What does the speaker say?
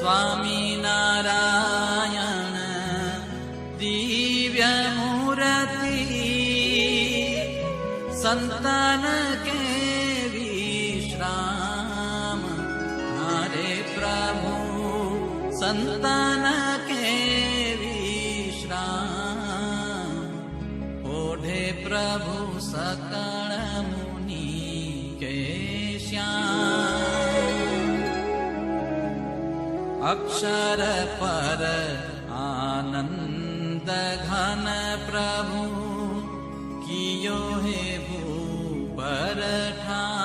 स्वामी नारायण दिव्य मूर्ति संतन के विश्राम हरे प्रभु संतन के विश्राम ओढ़े प्रभु सकल मुनि के श्याम अक्षर पर आनंद घन प्रभु कियो हे भूपर ठाम